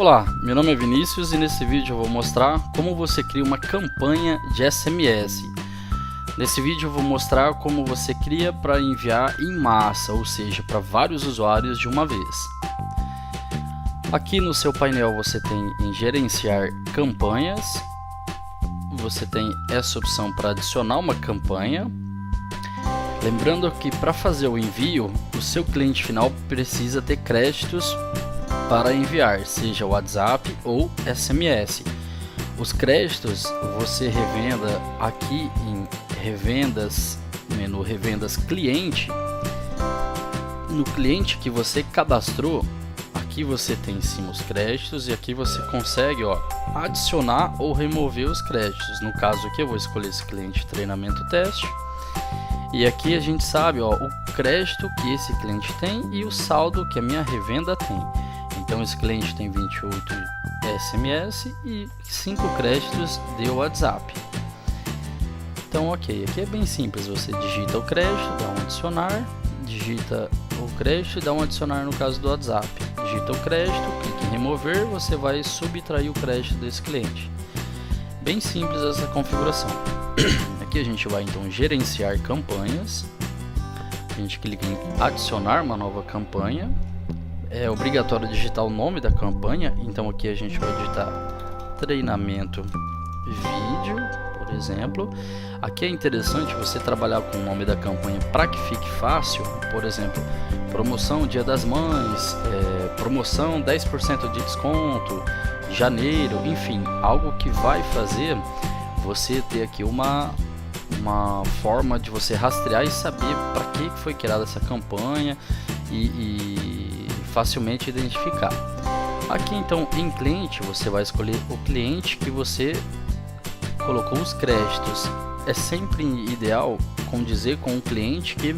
Olá, meu nome é Vinícius e nesse vídeo eu vou mostrar como você cria uma campanha de SMS. Nesse vídeo eu vou mostrar como você cria para enviar em massa, ou seja, para vários usuários de uma vez. Aqui no seu painel você tem em gerenciar campanhas, você tem essa opção para adicionar uma campanha. Lembrando que para fazer o envio, o seu cliente final precisa ter créditos para enviar, seja WhatsApp ou SMS. Os créditos você revenda aqui em revendas, menu revendas cliente. No cliente que você cadastrou, aqui você tem em cima os créditos e aqui você consegue adicionar ou remover os créditos. No caso aqui eu vou escolher esse cliente treinamento teste. E aqui a gente sabe o crédito que esse cliente tem e o saldo que a minha revenda tem. Então esse cliente tem 28 SMS e 5 créditos de WhatsApp. Então ok, aqui é bem simples, você digita o crédito, dá um adicionar, digita o crédito e dá um adicionar no caso do WhatsApp. Digita o crédito, clique em remover, você vai subtrair o crédito desse cliente. Bem simples essa configuração. Aqui a gente vai então gerenciar campanhas, a gente clica em adicionar uma nova campanha. É obrigatório digitar o nome da campanha, então aqui a gente vai digitar treinamento vídeo, por exemplo. Aqui é interessante você trabalhar com o nome da campanha para que fique fácil, por exemplo, promoção Dia das Mães, promoção 10% de desconto, janeiro, enfim, algo que vai fazer você ter aqui uma forma de você rastrear e saber para que foi criada essa campanha e facilmente identificar. Aqui então em cliente você vai escolher o cliente que você colocou os créditos. É sempre ideal condizer com o cliente que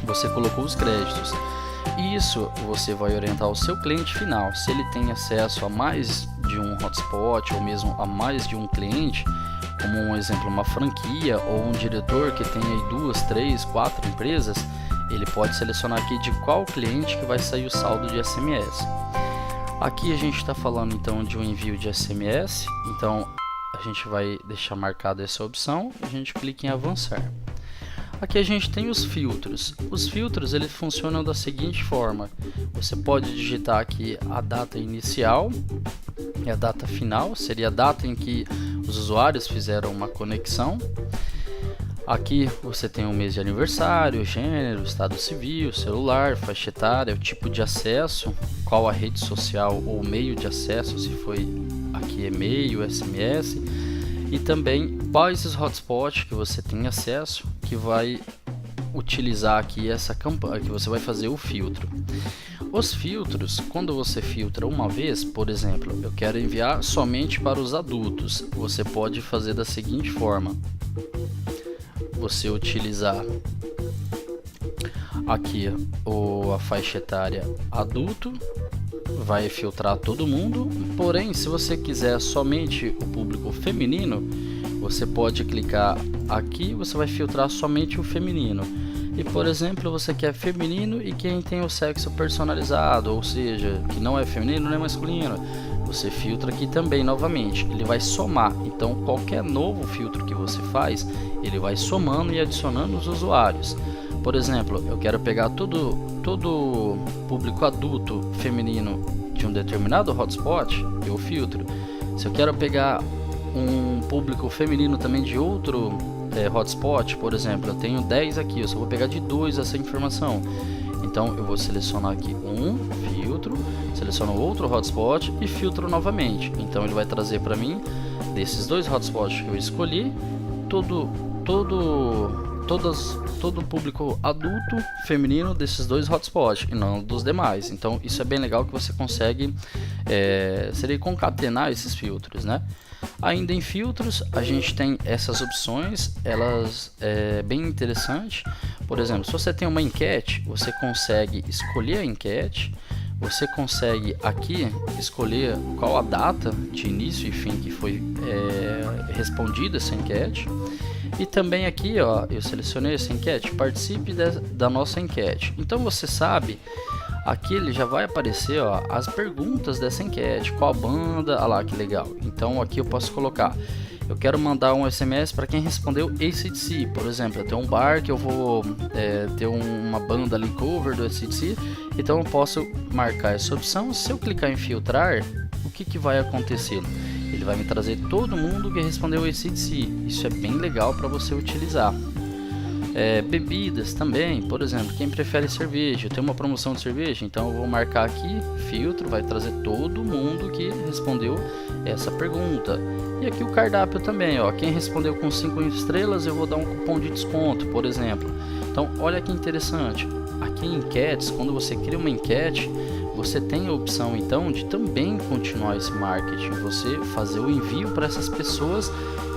você colocou os créditos. Isso você vai orientar o seu cliente final. Se ele tem acesso a mais de um hotspot ou mesmo a mais de um cliente, como um exemplo, uma franquia ou um diretor que tem aí 2, 3, 4 empresas, ele pode selecionar aqui de qual cliente que vai sair o saldo de SMS. Aqui a gente está falando então de um envio de SMS, então a gente vai deixar marcada essa opção, a gente clica em avançar. Aqui a gente tem os filtros. Os filtros eles funcionam da seguinte forma: você pode digitar aqui a data inicial e a data final, seria a data em que os usuários fizeram uma conexão. Aqui você tem o mês de aniversário, gênero, estado civil, celular, faixa etária, o tipo de acesso, qual a rede social ou meio de acesso, se foi aqui e-mail, SMS, e também quais os hotspots que você tem acesso, que vai utilizar aqui essa campanha, que você vai fazer o filtro. Os filtros, quando você filtra uma vez, por exemplo, eu quero enviar somente para os adultos, você pode fazer da seguinte forma: você utilizar aqui a faixa etária adulto, vai filtrar todo mundo. Porém, se você quiser somente o público feminino, você pode clicar aqui, você vai filtrar somente o feminino. E por exemplo, você quer feminino e quem tem o sexo personalizado, ou seja, que não é feminino, não é masculino, você filtra aqui também novamente, ele vai somar. Então qualquer novo filtro que você faz, ele vai somando e adicionando os usuários. Por exemplo, eu quero pegar todo público adulto feminino de um determinado hotspot, eu filtro. Se eu quero pegar um público feminino também de outro hotspot, por exemplo, eu tenho 10 aqui, eu só vou pegar de 2 essa informação. Então eu vou selecionar aqui um filtro, seleciono outro hotspot e filtro novamente. Então ele vai trazer para mim, desses 2 hotspots que eu escolhi, todo o público adulto feminino desses 2 hotspots e não dos demais. Então isso é bem legal que você consegue seria concatenar esses filtros, né? Ainda em filtros a gente tem essas opções, elas bem interessantes. Por exemplo, se você tem uma enquete, você consegue escolher a enquete, você consegue aqui escolher qual a data de início e fim que foi respondida essa enquete. E também aqui, ó, eu selecionei essa enquete, participe da nossa enquete. Então você sabe aqui ele já vai aparecer, ó, as perguntas dessa enquete, qual banda, ah lá que legal. Então aqui eu posso colocar, eu quero mandar um SMS para quem respondeu AC/DC, por exemplo. Eu tenho um bar que eu vou ter uma banda ali cover do AC/DC, então eu posso marcar essa opção. Se eu clicar em filtrar, o que vai acontecer? Ele vai me trazer todo mundo que respondeu AC/DC. Isso é bem legal para você utilizar. Bebidas também, por exemplo, quem prefere cerveja, tem uma promoção de cerveja, então eu vou marcar aqui, filtro, vai trazer todo mundo que respondeu essa pergunta. E aqui o cardápio também, ó, quem respondeu com 5 estrelas eu vou dar um cupom de desconto, por exemplo. Então olha que interessante, aqui em enquetes, quando você cria uma enquete, você tem a opção então de também continuar esse marketing, você fazer o envio para essas pessoas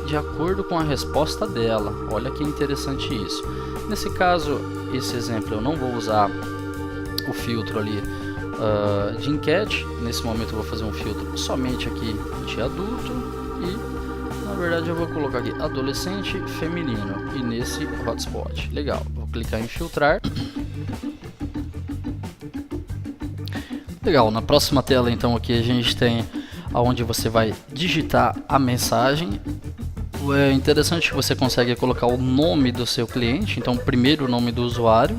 de acordo com a resposta dela. Olha que interessante isso. Nesse caso, esse exemplo eu não vou usar o filtro ali de enquete. Nesse momento eu vou fazer um filtro somente aqui de adulto e na verdade eu vou colocar aqui adolescente feminino e nesse hotspot. Legal, vou clicar em filtrar. Legal, na próxima tela então aqui a gente tem aonde você vai digitar a mensagem. É interessante que você consegue colocar o nome do seu cliente, então primeiro o nome do usuário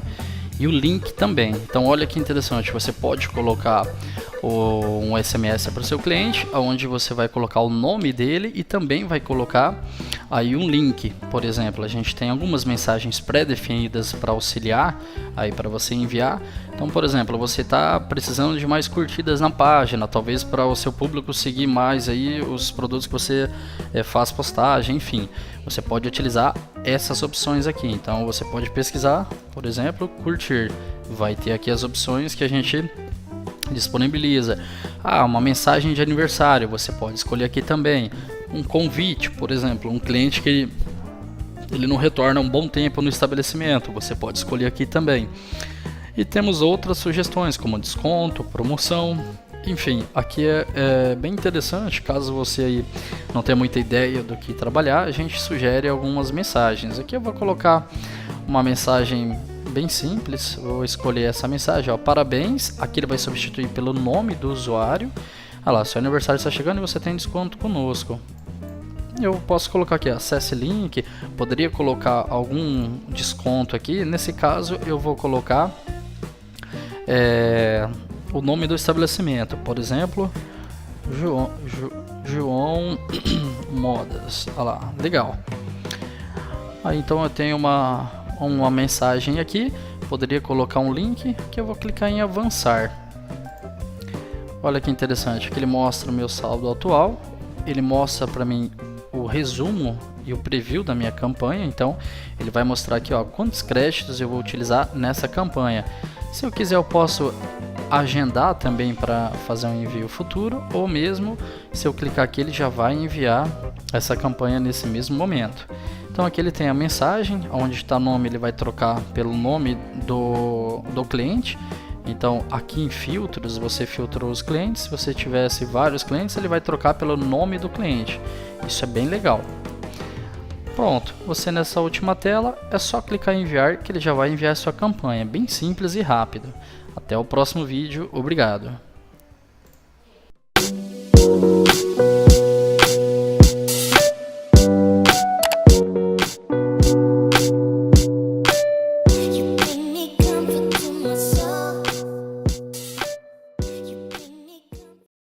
e o link também. Então olha que interessante, você pode colocar um SMS para o seu cliente, onde você vai colocar o nome dele e também vai colocar aí um link. Por exemplo, a gente tem algumas mensagens pré-definidas para auxiliar aí para você enviar. Então, por exemplo, você está precisando de mais curtidas na página, talvez para o seu público seguir mais aí os produtos que você faz postagem, enfim. Você pode utilizar essas opções aqui. Então, você pode pesquisar, por exemplo, curtir. Vai ter aqui as opções que a gente disponibiliza. Uma mensagem de aniversário, você pode escolher aqui também. Um convite, por exemplo, um cliente que ele não retorna um bom tempo no estabelecimento, você pode escolher aqui também. E temos outras sugestões como desconto, promoção, enfim, aqui é bem interessante. Caso você aí não tenha muita ideia do que trabalhar, a gente sugere algumas mensagens. Aqui eu vou colocar uma mensagem bem simples, vou escolher essa mensagem, ó, parabéns, aqui ele vai substituir pelo nome do usuário. Olha lá, seu aniversário está chegando e você tem desconto conosco. Eu posso colocar aqui, acesse link, poderia colocar algum desconto aqui, nesse caso eu vou colocar o nome do estabelecimento, por exemplo, João Modas. Olha lá, legal. Aí então eu tenho uma mensagem aqui, poderia colocar um link que eu vou clicar em avançar. Olha que interessante, que ele mostra o meu saldo atual, ele mostra para mim o resumo e o preview da minha campanha. Então ele vai mostrar aqui, ó, quantos créditos eu vou utilizar nessa campanha. Se eu quiser eu posso agendar também para fazer um envio futuro, ou mesmo se eu clicar aqui ele já vai enviar essa campanha nesse mesmo momento. Então aqui ele tem a mensagem, onde está o nome ele vai trocar pelo nome do cliente. Então aqui em filtros você filtrou os clientes, se você tivesse vários clientes ele vai trocar pelo nome do cliente. Isso é bem legal. Pronto, você nessa última tela é só clicar em enviar que ele já vai enviar a sua campanha, bem simples e rápido. Até o próximo vídeo, obrigado.